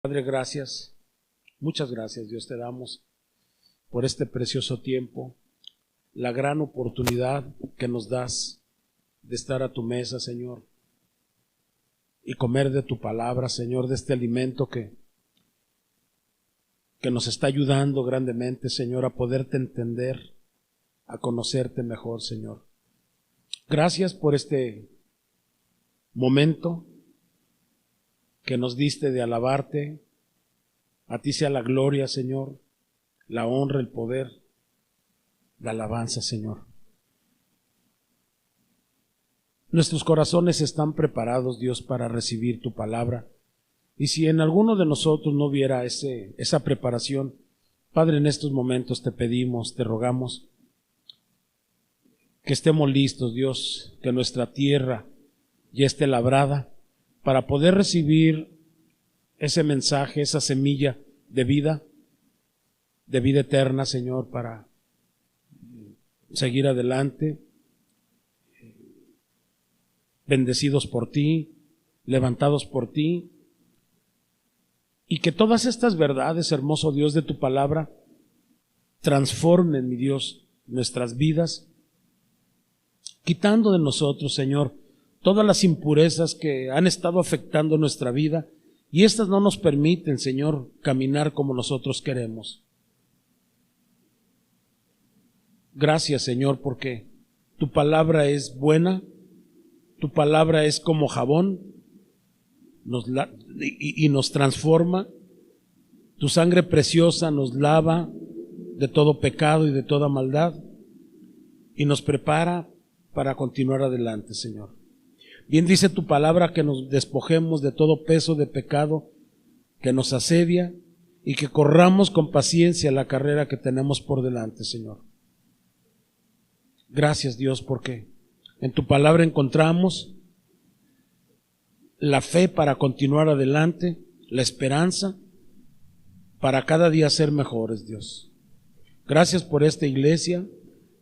Padre, gracias, muchas gracias, Dios, te damos por este precioso tiempo, la gran oportunidad que nos das de estar a tu mesa, Señor, y comer de tu palabra, Señor, de este alimento que nos está ayudando grandemente, Señor, a poderte entender, a conocerte mejor, Señor. Gracias por este momento que nos diste de alabarte. A ti sea la gloria, Señor, la honra, el poder, la alabanza, Señor. Nuestros corazones están preparados, Dios, para recibir tu palabra. Y si en alguno de nosotros no hubiera esa preparación, Padre, en estos momentos te pedimos, te rogamos, que estemos listos, Dios, que nuestra tierra ya esté labrada para poder recibir ese mensaje, esa semilla de vida eterna, Señor, para seguir adelante, bendecidos por ti, levantados por ti, y que todas estas verdades, hermoso Dios, de tu palabra, transformen, mi Dios, nuestras vidas, quitando de nosotros, Señor, todas las impurezas que han estado afectando nuestra vida, y estas no nos permiten, Señor, caminar como nosotros queremos. Gracias, Señor, porque tu palabra es buena, tu palabra es como jabón, y nos transforma. Tu sangre preciosa nos lava de todo pecado y de toda maldad, y nos prepara para continuar adelante, Señor. Bien dice tu palabra que nos despojemos de todo peso de pecado que nos asedia y que corramos con paciencia la carrera que tenemos por delante, Señor. Gracias, Dios, porque en tu palabra encontramos la fe para continuar adelante, la esperanza para cada día ser mejores, Dios. Gracias por esta iglesia.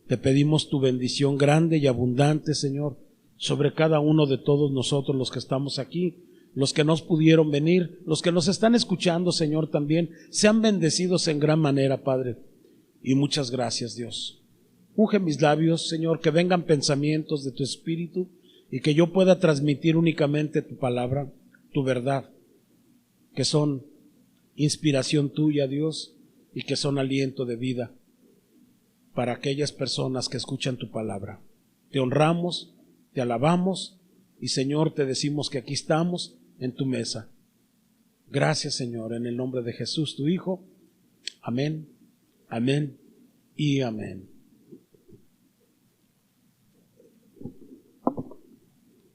Te pedimos tu bendición grande y abundante, Señor, sobre cada uno de todos nosotros los que estamos aquí, los que no pudieron venir, los que nos están escuchando, Señor, también. Sean bendecidos en gran manera, Padre. Y muchas gracias, Dios. Unge mis labios, Señor, que vengan pensamientos de tu Espíritu y que yo pueda transmitir únicamente tu palabra, tu verdad, que son inspiración tuya, Dios, y que son aliento de vida para aquellas personas que escuchan tu palabra. Te honramos, te alabamos y, Señor, te decimos que aquí estamos en tu mesa. Gracias, Señor, en el nombre de Jesús, tu Hijo. Amén, amén y amén.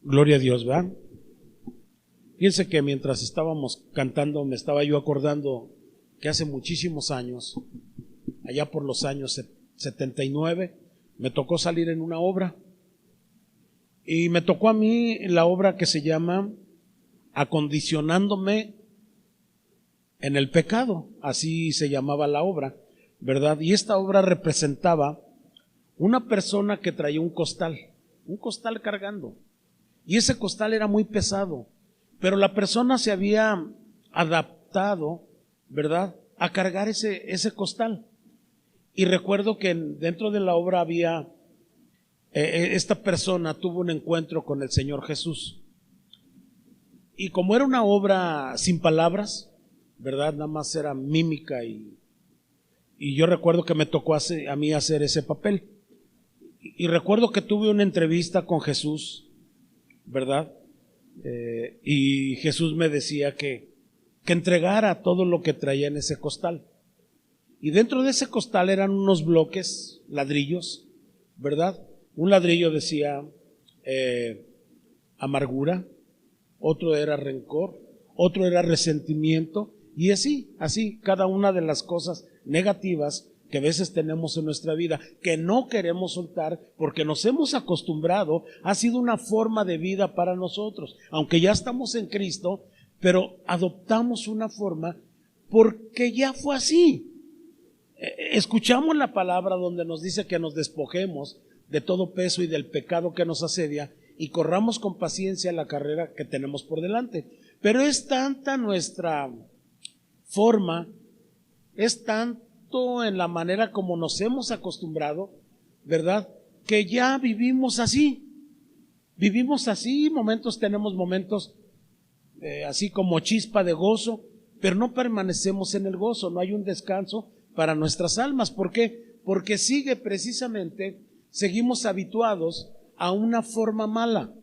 Gloria a Dios, ¿verdad? Fíjense que mientras estábamos cantando me estaba yo acordando que hace muchísimos años, allá por los años 79, me tocó salir en una obra. Y me tocó a mí la obra que se llama Acondicionándome en el pecado, así se llamaba la obra, ¿verdad? Y esta obra representaba una persona que traía un costal cargando, y ese costal era muy pesado, pero la persona se había adaptado, ¿verdad?, a cargar ese costal. Y recuerdo que dentro de la obra había esta persona tuvo un encuentro con el Señor Jesús. Y como era una obra sin palabras, ¿verdad? Nada más era mímica y yo recuerdo que me tocó a mí hacer ese papel. Y recuerdo que tuve una entrevista con Jesús, ¿verdad? Y Jesús me decía que entregara todo lo que traía en ese costal. Y dentro de ese costal eran unos bloques, ladrillos, ¿verdad? Un ladrillo decía amargura, otro era rencor, otro era resentimiento, y así, cada una de las cosas negativas que a veces tenemos en nuestra vida, que no queremos soltar porque nos hemos acostumbrado, ha sido una forma de vida para nosotros, aunque ya estamos en Cristo, pero adoptamos una forma porque ya fue así. Escuchamos la palabra donde nos dice que nos despojemos de todo peso y del pecado que nos asedia y corramos con paciencia la carrera que tenemos por delante. Pero es tanta nuestra forma, es tanto en la manera como nos hemos acostumbrado, ¿verdad? Que ya vivimos así. Vivimos así, tenemos momentos así como chispa de gozo, pero no permanecemos en el gozo, no hay un descanso para nuestras almas. ¿Por qué? Porque seguimos habituados a una forma mala.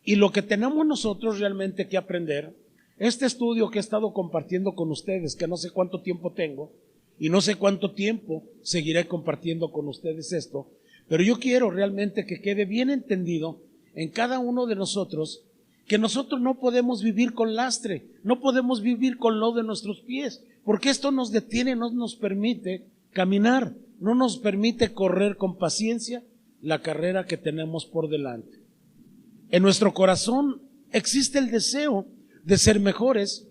Y lo que tenemos nosotros realmente que aprender, este estudio que he estado compartiendo con ustedes, que no sé cuánto tiempo tengo, y no sé cuánto tiempo seguiré compartiendo con ustedes esto, pero yo quiero realmente que quede bien entendido en cada uno de nosotros que nosotros no podemos vivir con lastre, no podemos vivir con lodo en nuestros pies, porque esto nos detiene, no nos permite caminar, no nos permite correr con paciencia la carrera que tenemos por delante. En nuestro corazón existe el deseo de ser mejores,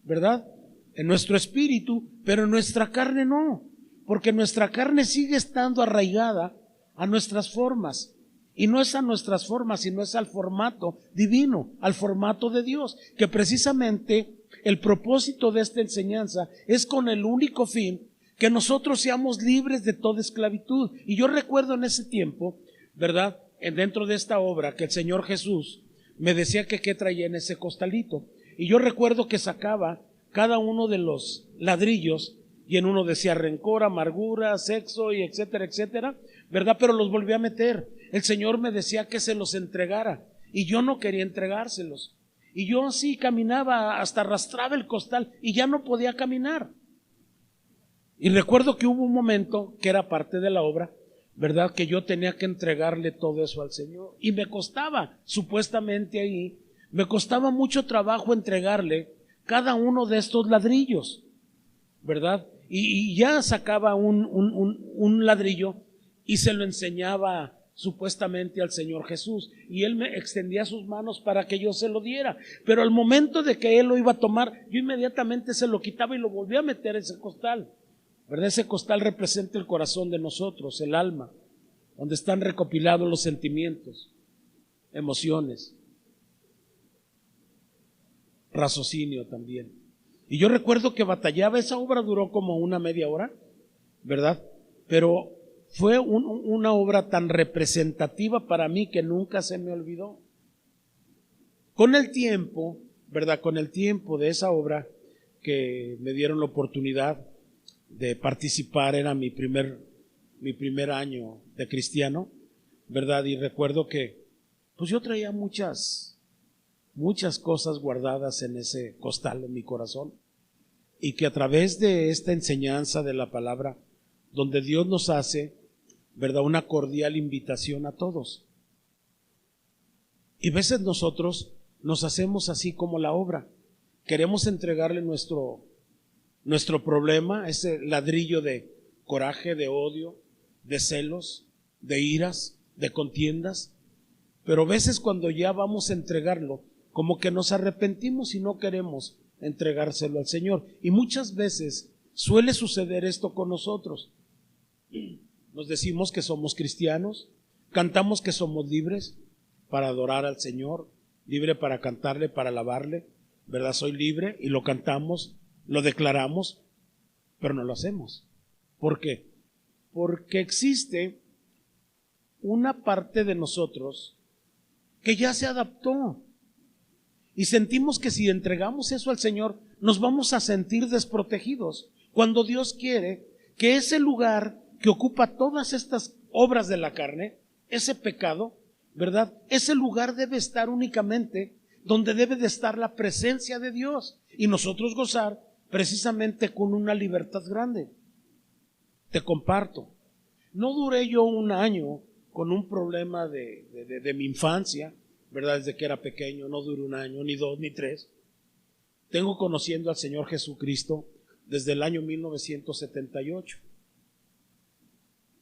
¿verdad? En nuestro espíritu, pero en nuestra carne no, porque nuestra carne sigue estando arraigada a nuestras formas. Y no es a nuestras formas, sino es al formato divino, al formato de Dios, que precisamente el propósito de esta enseñanza es con el único fin que nosotros seamos libres de toda esclavitud. Y yo recuerdo en ese tiempo, ¿verdad?, dentro de esta obra, que el Señor Jesús me decía que qué traía en ese costalito. Y yo recuerdo que sacaba cada uno de los ladrillos y en uno decía rencor, amargura, sexo y etcétera, etcétera, ¿verdad? Pero los volví a meter. El Señor me decía que se los entregara y yo no quería entregárselos. Y yo así caminaba, hasta arrastraba el costal y ya no podía caminar. Y recuerdo que hubo un momento que era parte de la obra, ¿verdad?, que yo tenía que entregarle todo eso al Señor. Y me costaba, supuestamente ahí, me costaba mucho trabajo entregarle cada uno de estos ladrillos, ¿verdad? Y ya sacaba un ladrillo y se lo enseñaba supuestamente al Señor Jesús, y Él me extendía sus manos para que yo se lo diera, pero al momento de que Él lo iba a tomar, yo inmediatamente se lo quitaba y lo volvía a meter en ese costal, ¿verdad? Ese costal representa el corazón de nosotros, el alma, donde están recopilados los sentimientos, emociones, raciocinio también. Y yo recuerdo que batallaba, esa obra duró como una media hora, ¿verdad? Pero fue una obra tan representativa para mí que nunca se me olvidó. Con el tiempo, ¿verdad?, con el tiempo de esa obra que me dieron la oportunidad de participar, era mi primer año de cristiano, ¿verdad? Y recuerdo que pues yo traía muchas cosas guardadas en ese costal en mi corazón, y que a través de esta enseñanza de la palabra, donde Dios nos hace, ¿verdad?, una cordial invitación a todos. Y a veces nosotros nos hacemos así como la obra. Queremos entregarle nuestro problema, ese ladrillo de coraje, de odio, de celos, de iras, de contiendas. Pero a veces cuando ya vamos a entregarlo, como que nos arrepentimos y no queremos entregárselo al Señor. Y muchas veces suele suceder esto con nosotros. Nos decimos que somos cristianos, cantamos que somos libres para adorar al Señor, libre para cantarle, para alabarle, ¿verdad? Soy libre, y lo cantamos, lo declaramos, pero no lo hacemos. ¿Por qué? Porque existe una parte de nosotros que ya se adaptó y sentimos que si entregamos eso al Señor nos vamos a sentir desprotegidos, cuando Dios quiere que ese lugar que ocupa todas estas obras de la carne, ese pecado, ¿verdad?, ese lugar debe estar únicamente donde debe de estar la presencia de Dios y nosotros gozar precisamente con una libertad grande. Te comparto, no duré yo un año con un problema de mi infancia, ¿verdad? Desde que era pequeño, no duré un año, ni 2, ni 3. Tengo conociendo al Señor Jesucristo desde el año 1978.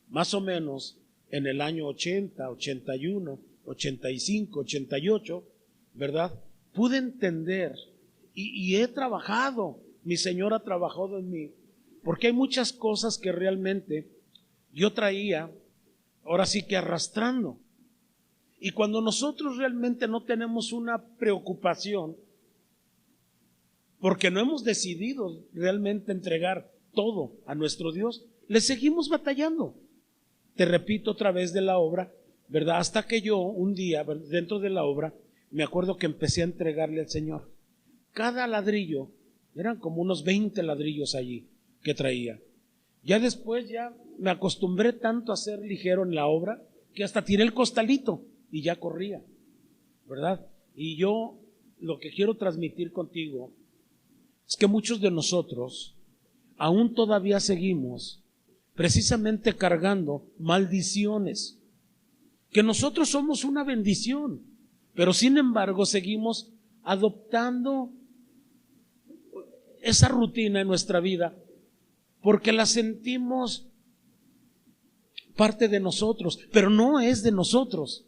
Más o menos en el año 80, 81, 85, 88, ¿verdad?, pude entender y he trabajado, mi Señor ha trabajado en mí, porque hay muchas cosas que realmente yo traía, ahora sí que arrastrando. Y cuando nosotros realmente no tenemos una preocupación porque no hemos decidido realmente entregar todo a nuestro Dios, le seguimos batallando. Te repito otra vez de la obra, ¿verdad? Hasta que yo un día, dentro de la obra, me acuerdo que empecé a entregarle al Señor. Cada ladrillo, eran como unos 20 ladrillos allí que traía. Ya después ya me acostumbré tanto a ser ligero en la obra que hasta tiré el costalito y ya corría, ¿verdad? Y yo lo que quiero transmitir contigo es que muchos de nosotros aún todavía seguimos precisamente cargando maldiciones, que nosotros somos una bendición, pero sin embargo seguimos adoptando esa rutina en nuestra vida porque la sentimos parte de nosotros, pero no es de nosotros,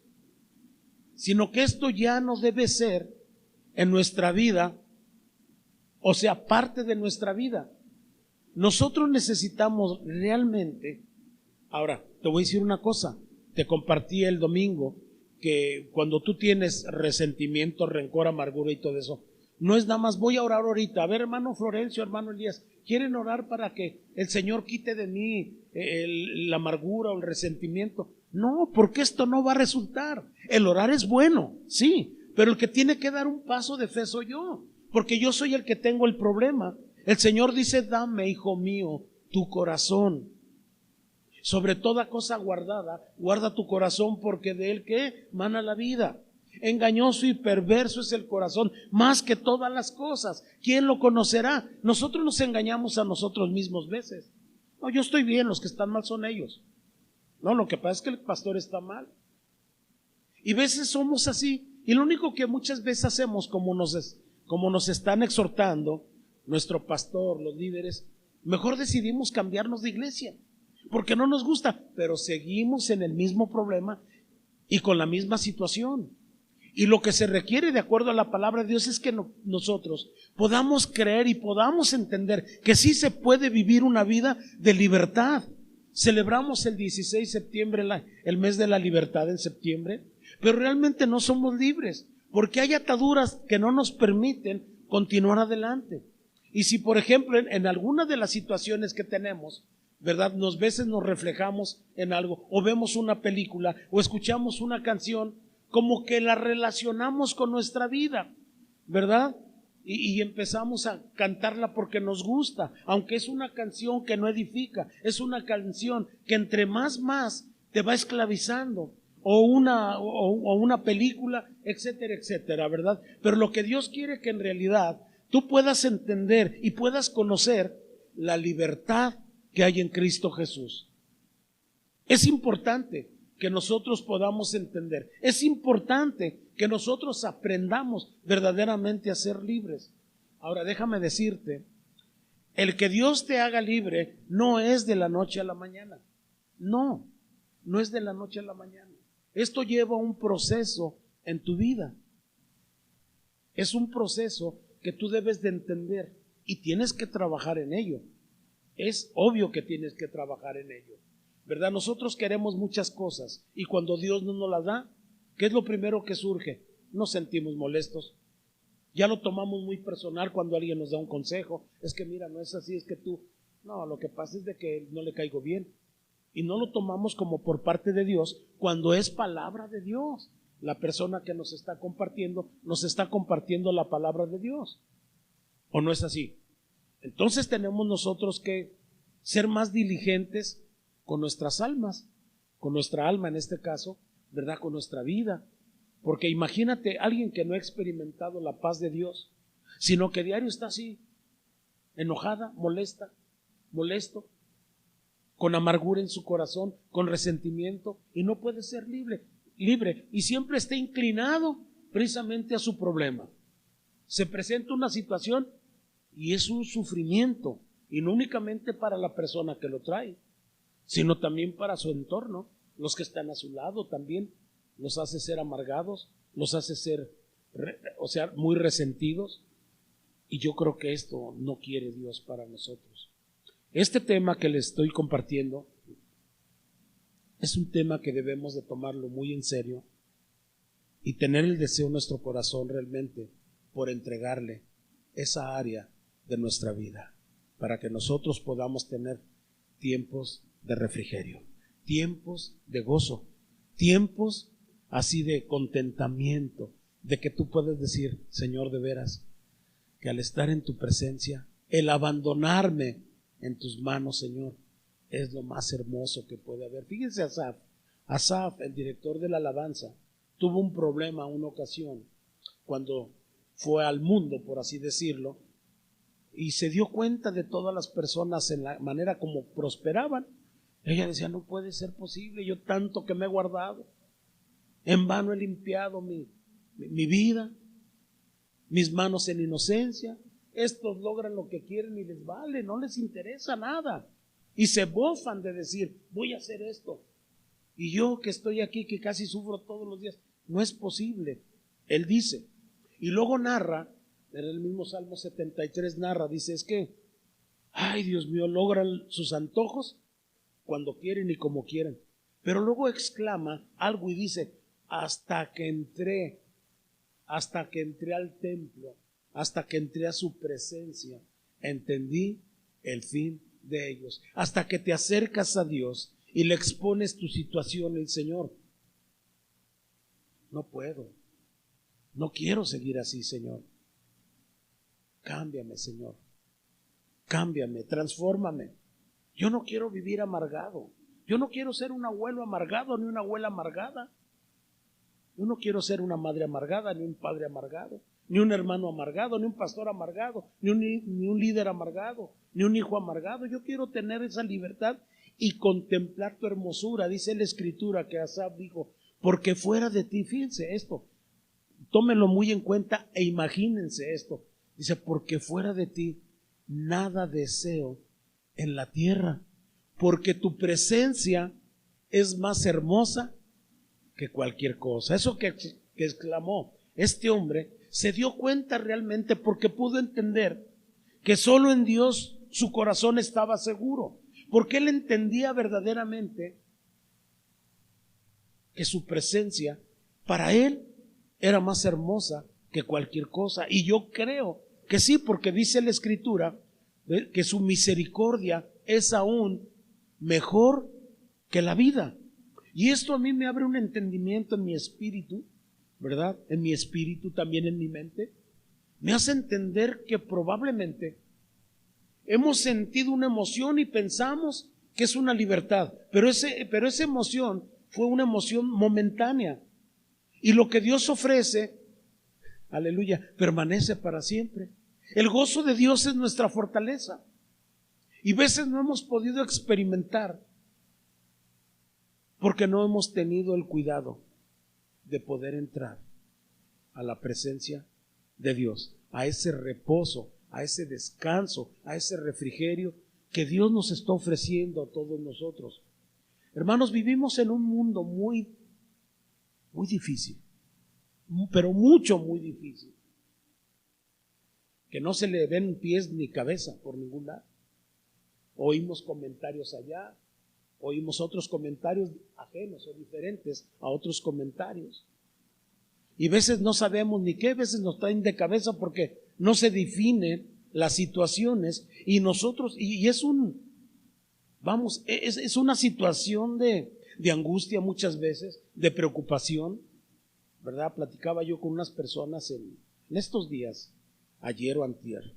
sino que esto ya no debe ser en nuestra vida, o sea, parte de nuestra vida. Nosotros necesitamos realmente, ahora te voy a decir una cosa, te compartí el domingo que cuando tú tienes resentimiento, rencor, amargura y todo eso, no es nada más voy a orar ahorita, a ver hermano Florencio, hermano Elías, ¿quieren orar para que el Señor quite de mí la amargura o el resentimiento? No, porque esto no va a resultar. El orar es bueno, sí, pero el que tiene que dar un paso de fe soy yo, porque yo soy el que tengo el problema. El Señor dice, dame, hijo mío, tu corazón. Sobre toda cosa guardada, guarda tu corazón, porque de él ¿qué? Mana la vida. Engañoso y perverso es el corazón, más que todas las cosas. ¿Quién lo conocerá? Nosotros nos engañamos a nosotros mismos veces. No, yo estoy bien, los que están mal son ellos. No, lo que pasa es que el pastor está mal. Y veces somos así. Y lo único que muchas veces hacemos, como nos están exhortando nuestro pastor, los líderes, mejor decidimos cambiarnos de iglesia, porque no nos gusta, pero seguimos en el mismo problema y con la misma situación. Y lo que se requiere de acuerdo a la palabra de Dios es que nosotros podamos creer y podamos entender que sí se puede vivir una vida de libertad. Celebramos el 16 de septiembre, el mes de la libertad en septiembre, pero realmente no somos libres, porque hay ataduras que no nos permiten continuar adelante. Y si por ejemplo en alguna de las situaciones que tenemos, ¿verdad? Veces nos reflejamos en algo, o vemos una película, o escuchamos una canción, como que la relacionamos con nuestra vida, ¿verdad? Y empezamos a cantarla porque nos gusta, aunque es una canción que no edifica, es una canción que entre más te va esclavizando, o una película, etcétera, etcétera, ¿verdad? Pero lo que Dios quiere que en realidad tú puedas entender y puedas conocer la libertad que hay en Cristo Jesús. Es importante que nosotros podamos entender. Es importante que nosotros aprendamos verdaderamente a ser libres. Ahora déjame decirte, el que Dios te haga libre no es de la noche a la mañana. No es de la noche a la mañana. Esto lleva un proceso en tu vida. Es un proceso que tú debes de entender y tienes que trabajar en ello. Es obvio que tienes que trabajar en ello, ¿verdad? Nosotros queremos muchas cosas y cuando Dios no nos las da, ¿qué es lo primero que surge? Nos sentimos molestos. Ya lo tomamos muy personal cuando alguien nos da un consejo. Es que mira, no es así, es que tú... No, lo que pasa es de que no le caigo bien. Y no lo tomamos como por parte de Dios cuando es palabra de Dios. La persona que nos está compartiendo la palabra de Dios. ¿O no es así? Entonces tenemos nosotros que ser más diligentes con nuestras almas, con nuestra alma en este caso, ¿verdad? Con nuestra vida. Porque imagínate alguien que no ha experimentado la paz de Dios, sino que diario está así, enojada, molesto, con amargura en su corazón, con resentimiento, y no puede ser libre, y siempre está inclinado precisamente a su problema. Se presenta una situación y es un sufrimiento, y no únicamente para la persona que lo trae, sino también para su entorno, los que están a su lado también, los hace ser amargados, los hace ser, muy resentidos, y yo creo que esto no quiere Dios para nosotros. Este tema que les estoy compartiendo es un tema que debemos de tomarlo muy en serio y tener el deseo en nuestro corazón realmente por entregarle esa área de nuestra vida, para que nosotros podamos tener tiempos de refrigerio, tiempos de gozo, tiempos así de contentamiento, de que tú puedes decir, Señor, de veras, que al estar en tu presencia, el abandonarme en tus manos, Señor, es lo más hermoso que puede haber. Fíjense Asaf, el director de la alabanza, tuvo un problema una ocasión cuando fue al mundo, por así decirlo, y se dio cuenta de todas las personas en la manera como prosperaban. Ella decía, no puede ser posible, yo tanto que me he guardado, en vano he limpiado mi vida, mis manos en inocencia, estos logran lo que quieren y les vale, no les interesa nada, y se bofan de decir, voy a hacer esto, y yo que estoy aquí, que casi sufro todos los días, no es posible. Él dice, y luego narra, en el mismo Salmo 73 narra, dice, es que, ay Dios mío, logran sus antojos cuando quieren y como quieren, pero luego exclama algo y dice, hasta que entré al templo, hasta que entré a su presencia, entendí el fin de ellos. Hasta que te acercas a Dios y le expones tu situación, el Señor, no puedo, no quiero seguir así, Señor. Cámbiame, Señor. Cámbiame, transfórmame. Yo no quiero vivir amargado. Yo no quiero ser un abuelo amargado ni una abuela amargada. Yo no quiero ser una madre amargada, ni un padre amargado, ni un hermano amargado, ni un pastor amargado, ni un líder amargado, ni un hijo amargado. Yo quiero tener esa libertad y contemplar tu hermosura. Dice la Escritura que Asaf dijo, porque fuera de ti, fíjense esto, tómenlo muy en cuenta e imagínense esto. Dice, porque fuera de ti nada deseo en la tierra, porque tu presencia es más hermosa que cualquier cosa. Eso que exclamó este hombre, se dio cuenta realmente porque pudo entender que solo en Dios su corazón estaba seguro, porque él entendía verdaderamente que su presencia para él era más hermosa que cualquier cosa. Y yo creo que sí, porque dice la Escritura que su misericordia es aún mejor que la vida. Y esto a mí me abre un entendimiento en mi espíritu, ¿verdad? En mi espíritu, también en mi mente. Me hace entender que probablemente hemos sentido una emoción y pensamos que es una libertad, pero esa emoción fue una emoción momentánea. Y lo que Dios ofrece, aleluya, permanece para siempre. El gozo de Dios es nuestra fortaleza. Y veces no hemos podido experimentar porque no hemos tenido el cuidado de poder entrar a la presencia de Dios, a ese reposo, a ese descanso, a ese refrigerio que Dios nos está ofreciendo a todos nosotros. Hermanos, vivimos en un mundo muy difícil, pero muy difícil, que no se le ven pies ni cabeza por ningún lado. Oímos comentarios allá, oímos otros comentarios ajenos o diferentes a otros comentarios. Y veces no sabemos ni qué, veces nos traen de cabeza porque no se definen las situaciones y nosotros, y es una situación de angustia muchas veces, de preocupación, ¿verdad? Platicaba yo con unas personas en estos días, ayer o antier,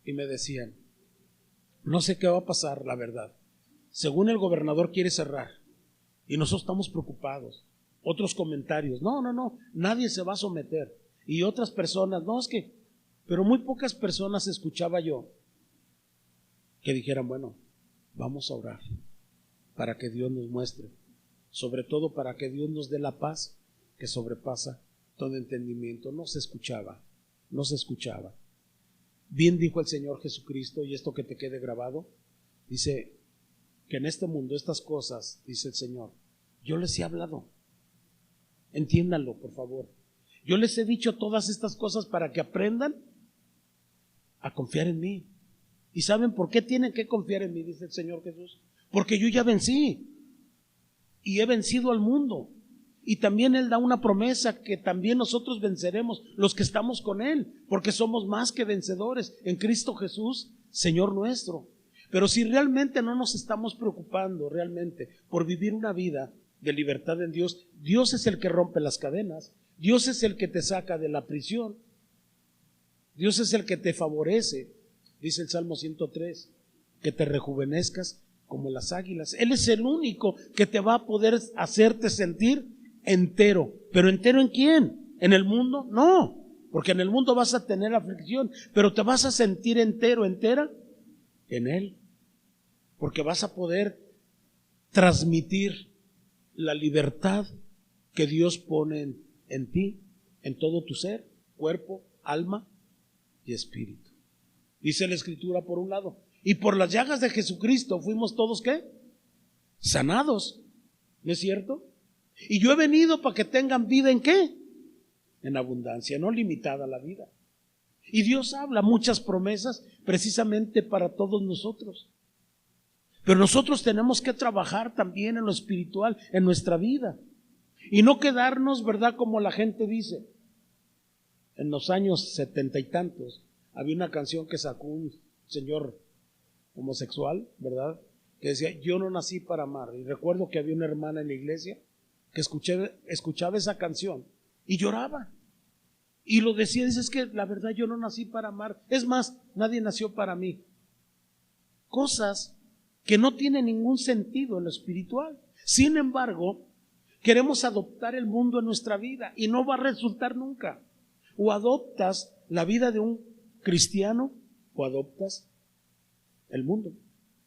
y me decían, no sé qué va a pasar, la verdad. Según el gobernador quiere cerrar y nosotros estamos preocupados. Otros comentarios, no, nadie se va a someter. Y otras personas, pero muy pocas personas escuchaba yo que dijeran, bueno, vamos a orar para que Dios nos muestre, sobre todo para que Dios nos dé la paz que sobrepasa todo entendimiento. No se escuchaba. Bien dijo el Señor Jesucristo, y esto que te quede grabado, dice que en este mundo estas cosas, dice el Señor, yo les he hablado. Entiéndanlo, por favor. Yo les he dicho todas estas cosas para que aprendan a confiar en mí. ¿Y saben por qué tienen que confiar en mí? Dice el Señor Jesús. Porque yo ya vencí y he vencido al mundo. Y también Él da una promesa que también nosotros venceremos, los que estamos con Él, porque somos más que vencedores en Cristo Jesús, Señor nuestro. Pero si realmente no nos estamos preocupando realmente por vivir una vida de libertad en Dios, Dios es el que rompe las cadenas, Dios es el que te saca de la prisión, Dios es el que te favorece, dice el Salmo 103, que te rejuvenezcas como las águilas. Él es el único que te va a poder hacerte sentir entero. ¿Pero entero en quién? ¿En el mundo? No, porque en el mundo vas a tener aflicción, pero te vas a sentir entero, entera en Él, porque vas a poder transmitir la libertad que Dios pone en ti, en todo tu ser, cuerpo, alma y espíritu. Dice la Escritura por un lado, y por las llagas de Jesucristo fuimos todos ¿qué? Sanados, ¿no es cierto? Y yo he venido para que tengan vida ¿en qué? En abundancia, no limitada la vida. Y Dios habla muchas promesas precisamente para todos nosotros. Pero nosotros tenemos que trabajar también en lo espiritual, en nuestra vida. Y no quedarnos, ¿verdad? Como la gente dice. En los años 70 y tantos, había una canción que sacó un señor homosexual, ¿verdad? Que decía, yo no nací para amar. Y recuerdo que había una hermana en la iglesia que escuchaba esa canción y lloraba. Y lo decía, dice, es que la verdad yo no nací para amar. Es más, nadie nació para mí. Cosas que no tienen ningún sentido en lo espiritual. Sin embargo, queremos adoptar el mundo en nuestra vida y no va a resultar nunca. O adoptas la vida de un cristiano o adoptas el mundo.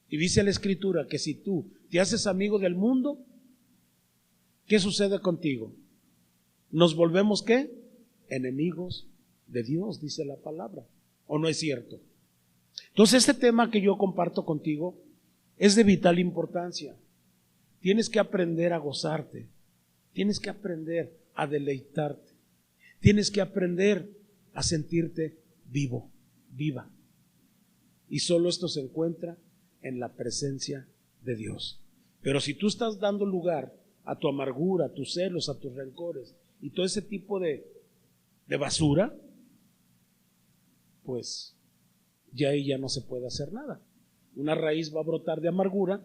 Y dice la Escritura que si tú te haces amigo del mundo, ¿qué sucede contigo? ¿Nos volvemos qué? Enemigos de Dios, dice la palabra. ¿O no es cierto? Entonces este tema que yo comparto contigo es de vital importancia. Tienes que aprender a gozarte. Tienes que aprender a deleitarte. Tienes que aprender a sentirte vivo, viva. Y solo esto se encuentra en la presencia de Dios. Pero si tú estás dando lugar a tu amargura, a tus celos, a tus rencores y todo ese tipo de basura, pues ya ahí ya no se puede hacer nada. Una raíz va a brotar de amargura,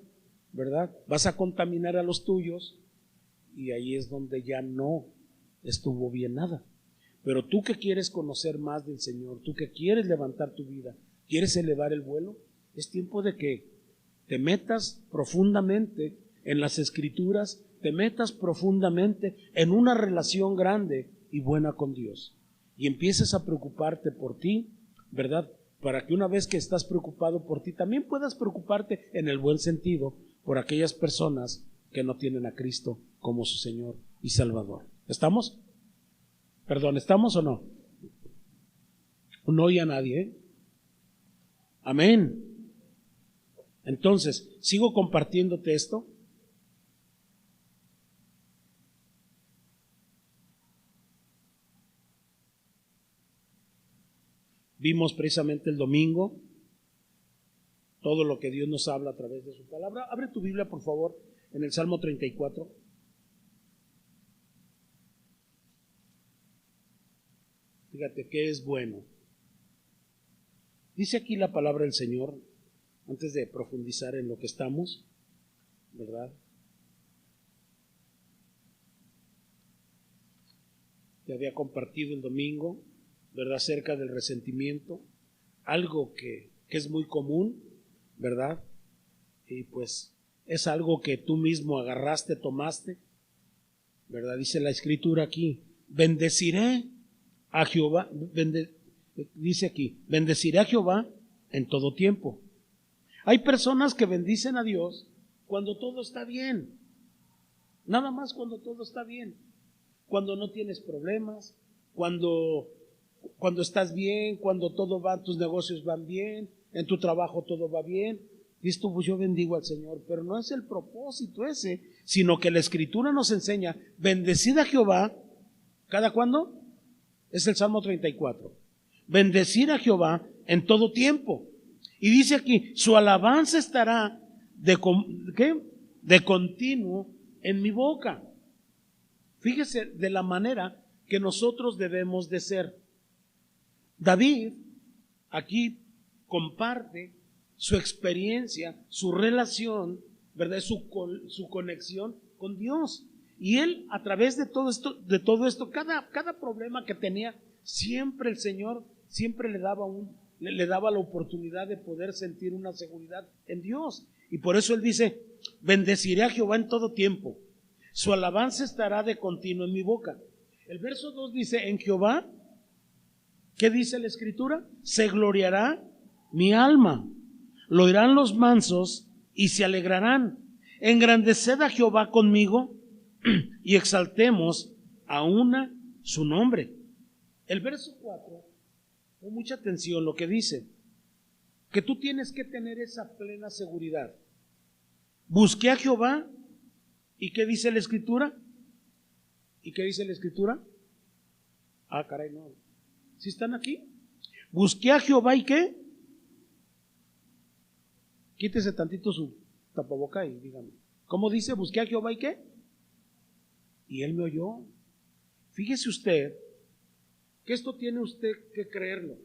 ¿verdad? Vas a contaminar a los tuyos y ahí es donde ya no estuvo bien nada. Pero tú que quieres conocer más del Señor, tú que quieres levantar tu vida, quieres elevar el vuelo, es tiempo de que te metas profundamente en las Escrituras, te metas profundamente en una relación grande y buena con Dios y empieces a preocuparte por ti, ¿verdad? Para que una vez que estás preocupado por ti, también puedas preocuparte en el buen sentido por aquellas personas que no tienen a Cristo como su Señor y Salvador. ¿Estamos? Perdón, ¿estamos o no? No oye a nadie, ¿eh? Amén. Entonces, sigo compartiéndote esto. Vimos precisamente el domingo todo lo que Dios nos habla a través de su palabra. Abre tu Biblia, por favor, en el Salmo 34. Fíjate que es bueno. Dice aquí la palabra del Señor, antes de profundizar en lo que estamos, ¿verdad? Te había compartido el domingo, ¿verdad? Acerca del resentimiento, algo que es muy común, ¿verdad? Y pues es algo que tú mismo agarraste, tomaste, ¿verdad? Dice la Escritura aquí, bendeciré a Jehová, dice aquí, bendeciré a Jehová en todo tiempo. Hay personas que bendicen a Dios cuando todo está bien, nada más cuando todo está bien, cuando no tienes problemas, cuando estás bien, cuando todo va, tus negocios van bien, en tu trabajo todo va bien. Dices tú, pues yo bendigo al Señor, pero no es el propósito ese, sino que la Escritura nos enseña, bendecid a Jehová, ¿cada cuándo? Es el Salmo 34. Bendecir a Jehová en todo tiempo. Y dice aquí, su alabanza estará de continuo en mi boca. Fíjese de la manera que nosotros debemos de ser. David aquí comparte su experiencia, su relación, ¿verdad? Su conexión con Dios. Y él, a través de todo esto, cada problema que tenía, siempre el Señor siempre le daba la oportunidad de poder sentir una seguridad en Dios. Y por eso él dice: bendeciré a Jehová en todo tiempo, su alabanza estará de continuo en mi boca. El verso 2 dice: en Jehová, ¿qué dice la Escritura? Se gloriará mi alma, lo oirán los mansos y se alegrarán. Engrandeced a Jehová conmigo y exaltemos a una su nombre. El verso 4, con mucha atención lo que dice, que tú tienes que tener esa plena seguridad. Busqué a Jehová, ¿y qué dice la Escritura? ¿Y qué dice la Escritura? Ah, caray, no. ¿Sí están aquí? Busqué a Jehová, ¿y qué? Quítese tantito su tapaboca y dígame. ¿Cómo dice? Busqué a Jehová, ¿y qué? Y él me oyó. Fíjese usted que esto tiene usted que creerlo.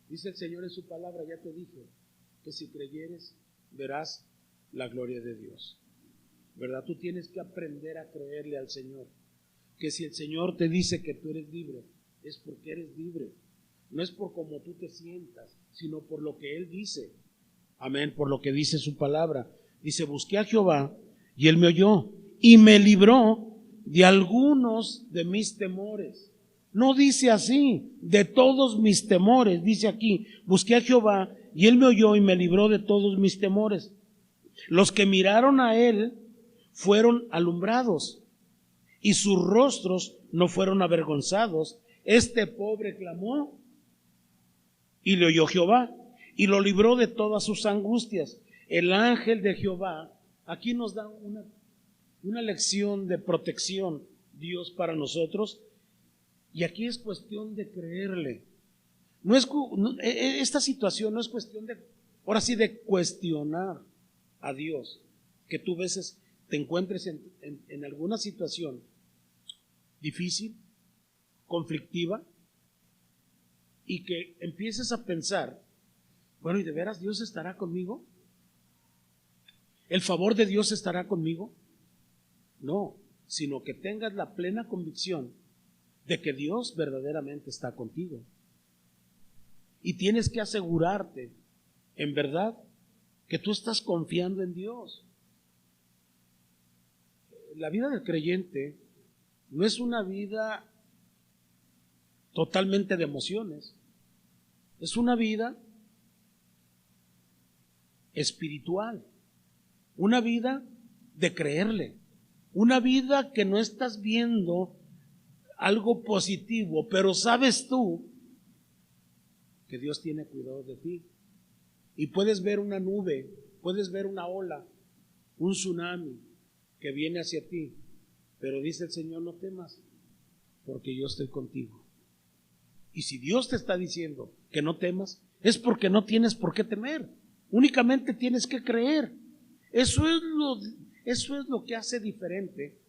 Dice el Señor en su palabra, ya te dije, que si creyeres, verás la gloria de Dios. ¿Verdad? Tú tienes que aprender a creerle al Señor. Que si el Señor te dice que tú eres libre, es porque eres libre. No es por cómo tú te sientas, sino por lo que Él dice. Amén, por lo que dice su palabra. Dice: busqué a Jehová y Él me oyó y me libró de algunos de mis temores. No dice así, de todos mis temores. Dice aquí: busqué a Jehová y Él me oyó y me libró de todos mis temores. Los que miraron a Él fueron alumbrados y sus rostros no fueron avergonzados. Este pobre clamó y le oyó Jehová y lo libró de todas sus angustias. El ángel de Jehová aquí nos da una lección de protección, Dios, para nosotros. Y aquí es cuestión de creerle. Esta situación no es cuestión de, ahora sí, de cuestionar a Dios. Que tú veces te encuentres en alguna situación difícil, conflictiva, y que empieces a pensar: bueno, ¿y de veras Dios estará conmigo? ¿El favor de Dios estará conmigo? No, sino que tengas la plena convicción de que Dios verdaderamente está contigo. Y tienes que asegurarte, en verdad, que tú estás confiando en Dios. La vida del creyente no es una vida totalmente de emociones, es una vida espiritual, una vida de creerle, una vida que no estás viendo algo positivo, pero sabes tú que Dios tiene cuidado de ti. Y puedes ver una nube, puedes ver una ola, un tsunami que viene hacia ti, pero dice el Señor: no temas, porque yo estoy contigo. Y si Dios te está diciendo que no temas, es porque no tienes por qué temer. Únicamente tienes que creer. Eso es lo que hace diferente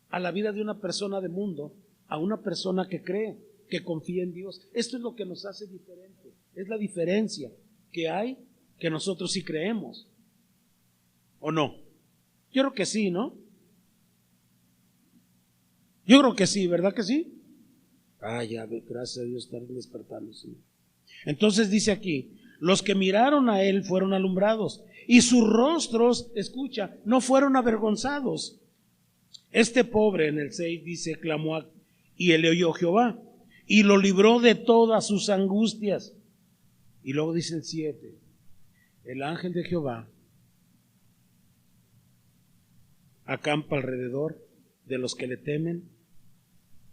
a la vida de una persona de mundo a una persona que cree, que confía en Dios. Esto es lo que nos hace diferente. Es la diferencia que hay, que nosotros sí creemos. ¿O no? Yo creo que sí, ¿no? Yo creo que sí, ¿verdad que sí? Ya ve, gracias a Dios estar despertando, sí. Entonces dice aquí: los que miraron a Él fueron alumbrados y sus rostros, escucha, no fueron avergonzados. Este pobre, en el 6 dice, clamó y él le oyó Jehová y lo libró de todas sus angustias. Y luego dice el 7, el ángel de Jehová acampa alrededor de los que le temen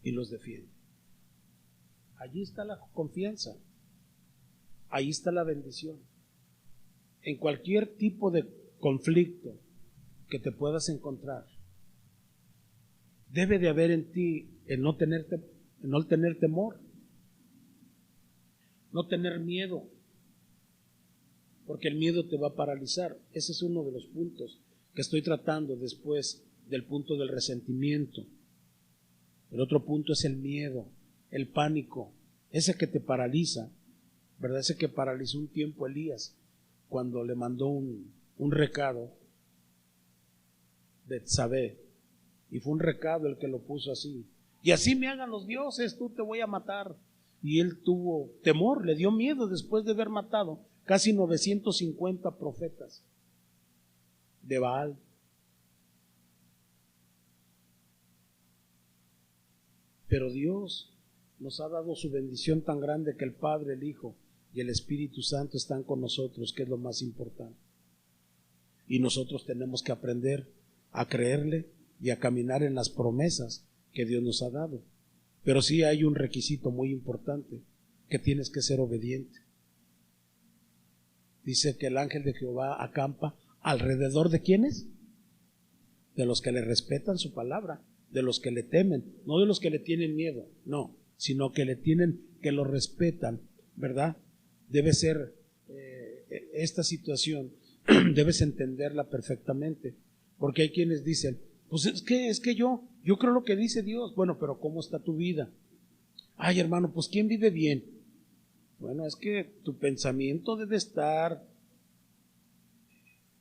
y los defiende. Allí está la confianza, ahí está la bendición. En cualquier tipo de conflicto que te puedas encontrar, debe de haber en ti el no tener temor, no tener miedo, porque el miedo te va a paralizar. Ese es uno de los puntos que estoy tratando después del punto del resentimiento. El otro punto es el miedo, el pánico, ese que te paraliza, ¿verdad? Ese que paralizó un tiempo a Elías cuando le mandó un recado de Betsabé, y fue un recado el que lo puso así: y así me hagan los dioses, tú te voy a matar. Y él tuvo temor, le dio miedo después de haber matado casi 950 profetas de Baal. Pero Dios nos ha dado su bendición tan grande que el Padre, el Hijo y el Espíritu Santo están con nosotros, que es lo más importante. Y nosotros tenemos que aprender a creerle y a caminar en las promesas que Dios nos ha dado. Pero sí hay un requisito muy importante, que tienes que ser obediente. Dice que el ángel de Jehová acampa alrededor de ¿quiénes? De los que le respetan su palabra, de los que le temen, no de los que le tienen miedo, no, sino que le tienen, que lo respetan, ¿verdad? Debe ser esta situación, debes entenderla perfectamente, porque hay quienes dicen, pues es que yo creo lo que dice Dios. Bueno, pero ¿cómo está tu vida? Ay, hermano, pues ¿quién vive bien? Bueno, es que tu pensamiento debe estar,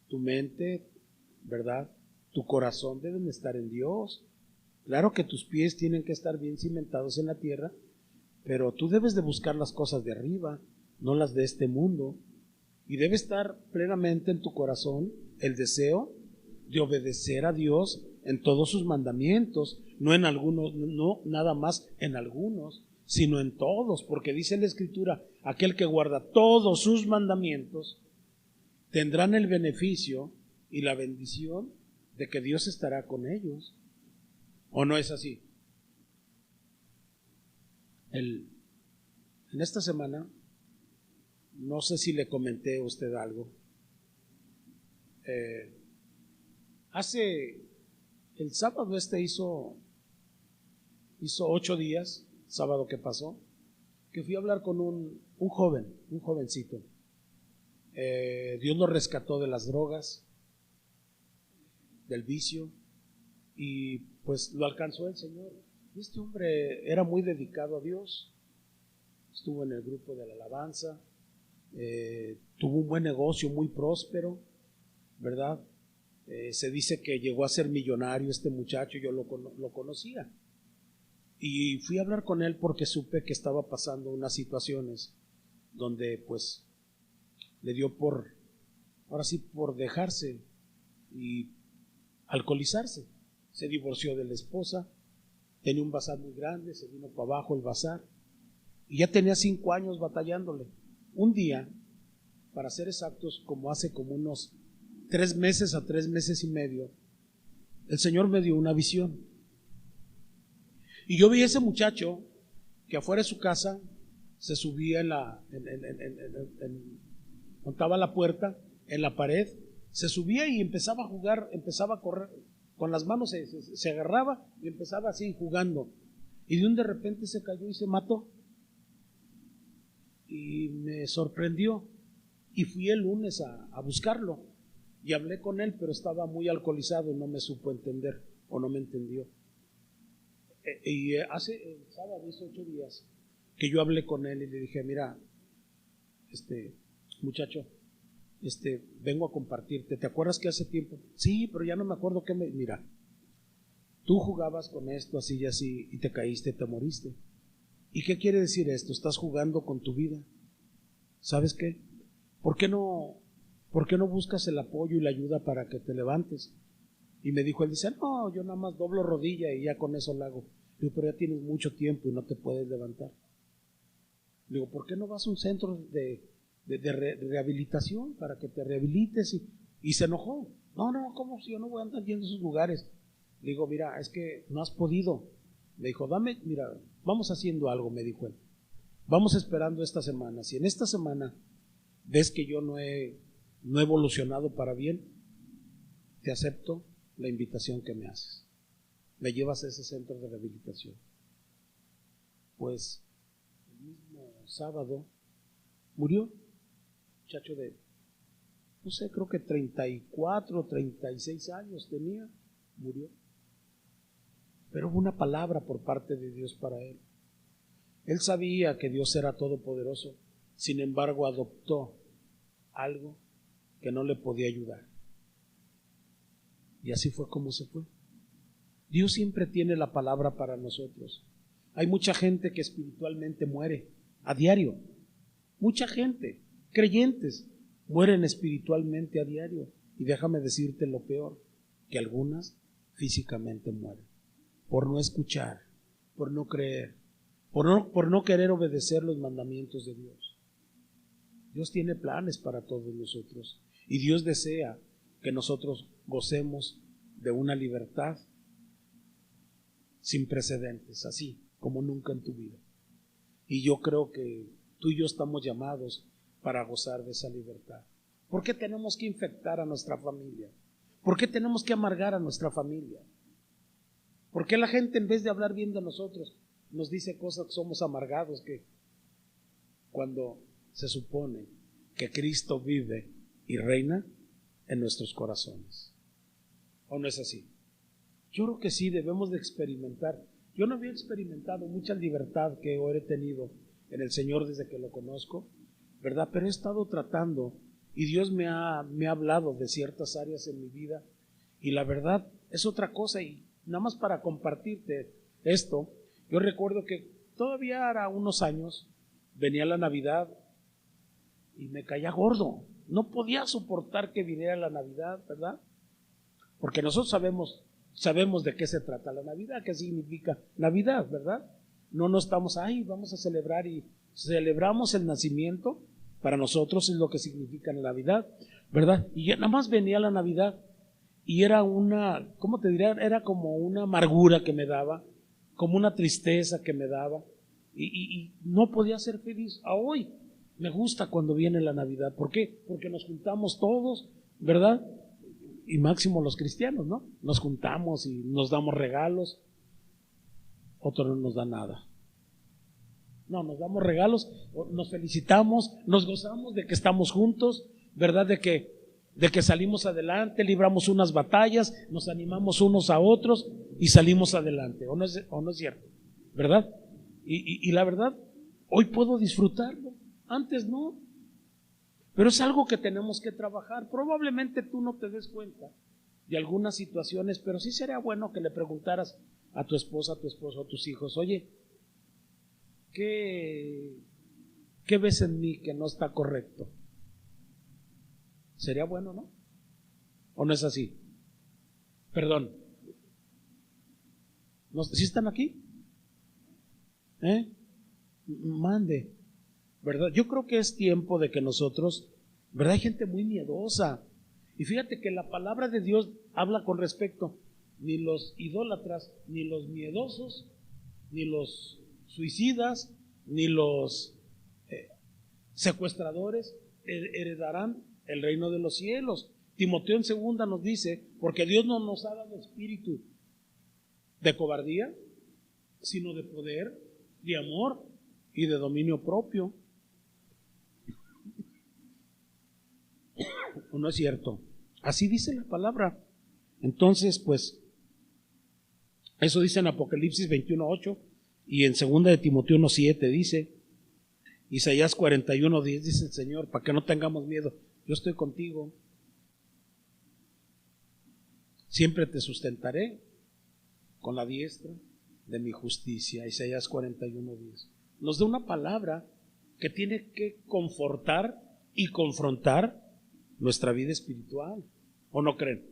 tu mente, ¿verdad? Tu corazón deben estar en Dios. Claro que tus pies tienen que estar bien cimentados en la tierra, pero tú debes de buscar las cosas de arriba, no las de este mundo. Y debe estar plenamente en tu corazón el deseo de obedecer a Dios en todos sus mandamientos, no en algunos, no nada más en algunos, sino en todos, porque dice la Escritura, aquel que guarda todos sus mandamientos tendrán el beneficio y la bendición de que Dios estará con ellos. ¿O no es así? En esta semana, no sé si le comenté a usted algo. El sábado hizo 8 días, sábado que pasó, que fui a hablar con un jovencito. Dios lo rescató de las drogas, del vicio, y pues lo alcanzó el Señor. Este hombre era muy dedicado a Dios, estuvo en el grupo de la alabanza, tuvo un buen negocio, muy próspero, ¿verdad? Se dice que llegó a ser millonario este muchacho, yo lo conocía. Y fui a hablar con él porque supe que estaba pasando unas situaciones donde pues le dio ahora sí, por dejarse y alcoholizarse. Se divorció de la esposa, tenía un bazar muy grande, se vino para abajo el bazar y ya tenía 5 años batallándole. Un día, para ser exactos, como hace como unos 3 meses a 3 meses y medio, el Señor me dio una visión. Y yo vi a ese muchacho que afuera de su casa se subía montaba la puerta en la pared, se subía y empezaba a jugar, empezaba a correr, con las manos se agarraba y empezaba así jugando. Y de repente se cayó y se mató. Y me sorprendió. Y fui el lunes a buscarlo. Y hablé con él, pero estaba muy alcoholizado y no me supo entender o no me entendió. Y el sábado, hizo 8 días, que yo hablé con él y le dije, mira, muchacho, vengo a compartirte. ¿Te acuerdas que hace tiempo? Sí, pero ya no me acuerdo mira, tú jugabas con esto así y así y te caíste, te moriste. ¿Y qué quiere decir esto? Estás jugando con tu vida. ¿Sabes qué? ¿Por qué no buscas el apoyo y la ayuda para que te levantes? Y me dijo, él dice, no, yo nada más doblo rodilla y ya con eso lo hago. Le digo, pero ya tienes mucho tiempo y no te puedes levantar. Le digo, ¿por qué no vas a un centro de rehabilitación para que te rehabilites? Y se enojó. No, ¿cómo si yo no voy a andar yendo a esos lugares? Le digo, mira, es que no has podido. Me dijo, mira, vamos haciendo algo, me dijo él. Vamos esperando esta semana. Si en esta semana ves que yo no he evolucionado para bien, te acepto la invitación que me haces. Me llevas a ese centro de rehabilitación. Pues el mismo sábado murió, muchacho de, no sé, creo que 34, 36 años tenía, murió. Pero hubo una palabra por parte de Dios para él. Él sabía que Dios era todopoderoso, sin embargo adoptó algo que no le podía ayudar. Y así fue como se fue. Dios siempre tiene la palabra para nosotros. Hay mucha gente que espiritualmente muere a diario. Mucha gente, creyentes, mueren espiritualmente a diario. Y déjame decirte lo peor, que algunas físicamente mueren. Por no escuchar, por no creer, por no querer obedecer los mandamientos de Dios. Dios tiene planes para todos nosotros. Y Dios desea que nosotros gocemos de una libertad sin precedentes, así como nunca en tu vida. Y yo creo que tú y yo estamos llamados para gozar de esa libertad. ¿Por qué tenemos que infectar a nuestra familia? ¿Por qué tenemos que amargar a nuestra familia? ¿Por qué la gente, en vez de hablar bien de nosotros, nos dice cosas que somos amargados, que cuando se supone que Cristo vive y reina en nuestros corazones? ¿O no es así? Yo creo que sí, debemos de experimentar. Yo no había experimentado mucha libertad que ahora he tenido en el Señor desde que lo conozco, ¿verdad? Pero he estado tratando y Dios me ha hablado de ciertas áreas en mi vida y la verdad es otra cosa. Y nada más para compartirte esto, yo recuerdo que todavía era unos años, venía la Navidad y me caía gordo. No podía soportar que viniera la Navidad, ¿verdad? Porque nosotros sabemos de qué se trata la Navidad, qué significa Navidad, ¿verdad? No estamos, vamos a celebrar, y celebramos el nacimiento. Para nosotros es lo que significa la Navidad, ¿verdad? Y ya nada más venía la Navidad y era una, ¿cómo te diría? Era como una amargura que me daba, como una tristeza que me daba y no podía ser feliz. A hoy me gusta cuando viene la Navidad. ¿Por qué? Porque nos juntamos todos, ¿verdad? Y máximo los cristianos, ¿no? Nos juntamos y nos damos regalos. Otro no nos da nada. No, nos damos regalos, nos felicitamos, nos gozamos de que estamos juntos, ¿verdad? De que salimos adelante, libramos unas batallas, nos animamos unos a otros y salimos adelante. ¿O no es cierto? ¿Verdad? Y la verdad, hoy puedo disfrutarlo, antes no. Pero es algo que tenemos que trabajar. Probablemente tú no te des cuenta de algunas situaciones, pero sí sería bueno que le preguntaras a tu esposa, a tu esposo, a tus hijos: oye, ¿qué ves en mí que no está correcto? Sería bueno, ¿no? ¿O no es así? Perdón. ¿Sí están aquí? Mande. ¿Verdad? Yo creo que es tiempo de que nosotros, ¿verdad? Hay gente muy miedosa. Y fíjate que la palabra de Dios habla con respecto, ni los idólatras, ni los miedosos, ni los suicidas, ni los secuestradores heredarán el reino de los cielos. Timoteo en 2 nos dice: porque Dios no nos ha dado espíritu de cobardía, sino de poder, de amor y de dominio propio. ¿O no es cierto? Así dice la palabra. Entonces, pues, eso dice en Apocalipsis 21:8 y en 2 de Timoteo 1:7 dice, Isaías 41:10 dice el Señor: para que no tengamos miedo, yo estoy contigo, siempre te sustentaré con la diestra de mi justicia. Isaías 41:10 nos da una palabra que tiene que confortar y confrontar nuestra vida espiritual, ¿o no creen?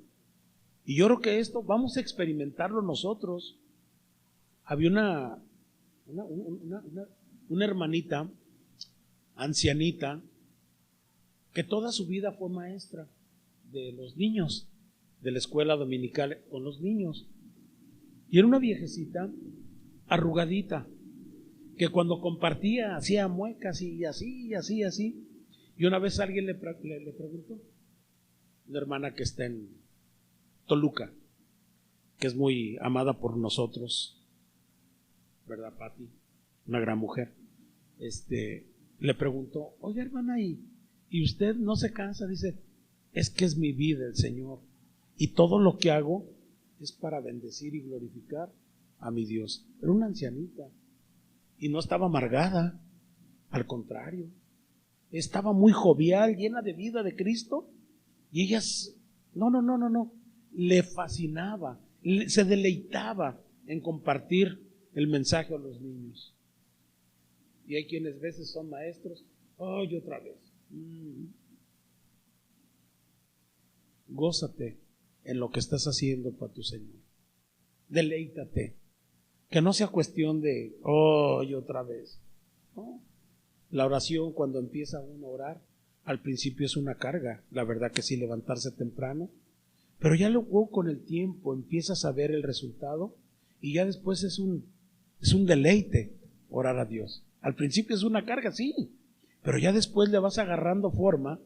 Y yo creo que esto vamos a experimentarlo nosotros. Había una hermanita ancianita que toda su vida fue maestra de los niños, de la escuela dominical con los niños, y era una viejecita arrugadita que cuando compartía hacía muecas y así, y una vez alguien le preguntó, una hermana que está en Toluca, que es muy amada por nosotros, ¿verdad, Pati? Una gran mujer. Le preguntó: oye, hermana, ¿y usted no se cansa? Dice: es que es mi vida el Señor, y todo lo que hago es para bendecir y glorificar a mi Dios. Era una ancianita y no estaba amargada, al contrario, estaba muy jovial, llena de vida de Cristo, y ella, no, le fascinaba, se deleitaba en compartir el mensaje a los niños. Y hay quienes a veces son maestros, y otra vez. Gózate en lo que estás haciendo para tu Señor. Deleítate. Que no sea cuestión de, y otra vez. ¿No? La oración, cuando empieza uno a orar, al principio es una carga, la verdad que sí, levantarse temprano, pero ya luego con el tiempo empiezas a ver el resultado y ya después es un deleite orar a Dios. Al principio es una carga, sí, pero ya después le vas agarrando forma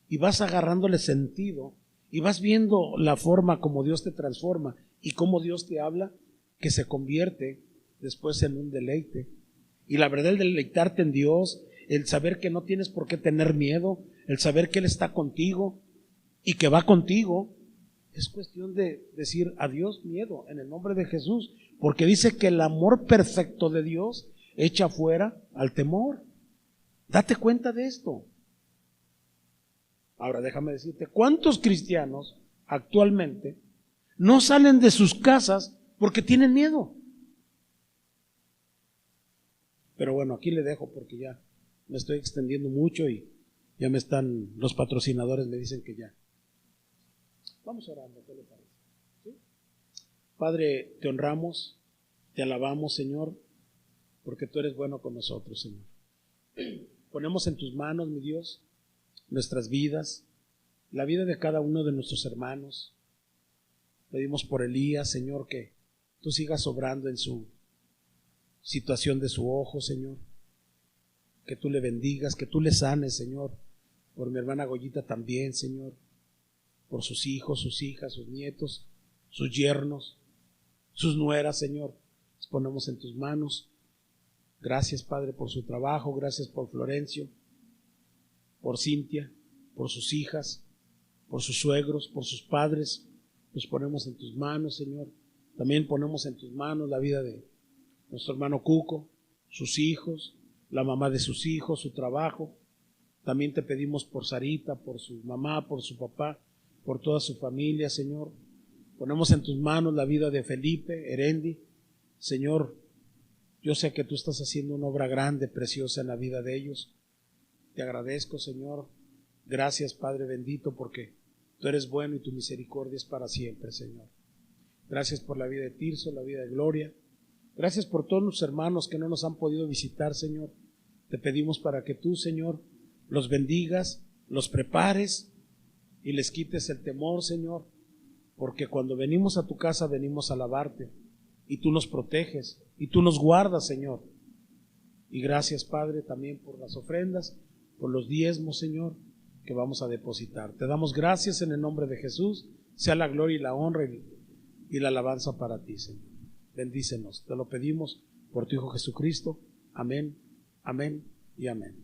y vas agarrándole sentido y vas viendo la forma como Dios te transforma y cómo Dios te habla, que se convierte después en un deleite. Y la verdad, el deleitarte en Dios, el saber que no tienes por qué tener miedo, el saber que Él está contigo y que va contigo, es cuestión de decir adiós miedo en el nombre de Jesús, porque dice que el amor perfecto de Dios echa fuera al temor. Date cuenta de esto. Ahora déjame decirte, ¿cuántos cristianos actualmente no salen de sus casas porque tienen miedo? Pero bueno, aquí le dejo porque ya me estoy extendiendo mucho y ya los patrocinadores me dicen que ya. Vamos orando, ¿qué le parece? ¿Sí? Padre, te honramos, te alabamos, Señor, porque tú eres bueno con nosotros, Señor. Ponemos en tus manos, mi Dios, nuestras vidas, la vida de cada uno de nuestros hermanos. Pedimos por Elías, Señor, que tú sigas obrando en su situación de su ojo, Señor, que tú le bendigas, que tú le sanes, Señor, por mi hermana Goyita también, Señor, por sus hijos, sus hijas, sus nietos, sus yernos, sus nueras, Señor, los ponemos en tus manos. Gracias, Padre, por su trabajo, gracias por Florencio, por Cintia, por sus hijas, por sus suegros, por sus padres, los ponemos en tus manos, Señor. También ponemos en tus manos la vida de nuestro hermano Cuco, sus hijos, la mamá de sus hijos, su trabajo. También te pedimos por Sarita, por su mamá, por su papá, por toda su familia, Señor. Ponemos en tus manos la vida de Felipe, Erendi. Señor, yo sé que tú estás haciendo una obra grande, preciosa en la vida de ellos. Te agradezco, Señor. Gracias, Padre bendito, porque tú eres bueno y tu misericordia es para siempre, Señor. Gracias por la vida de Tirso, la vida de Gloria. Gracias por todos los hermanos que no nos han podido visitar, Señor. Te pedimos para que tú, Señor, los bendigas, los prepares y les quites el temor, Señor, porque cuando venimos a tu casa venimos a alabarte y tú nos proteges y tú nos guardas, Señor. Y gracias, Padre, también por las ofrendas, por los diezmos, Señor, que vamos a depositar. Te damos gracias en el nombre de Jesús. Sea la gloria y la honra y la alabanza para ti, Señor. Bendícenos. Te lo pedimos por tu Hijo Jesucristo. Amén, amén y amén.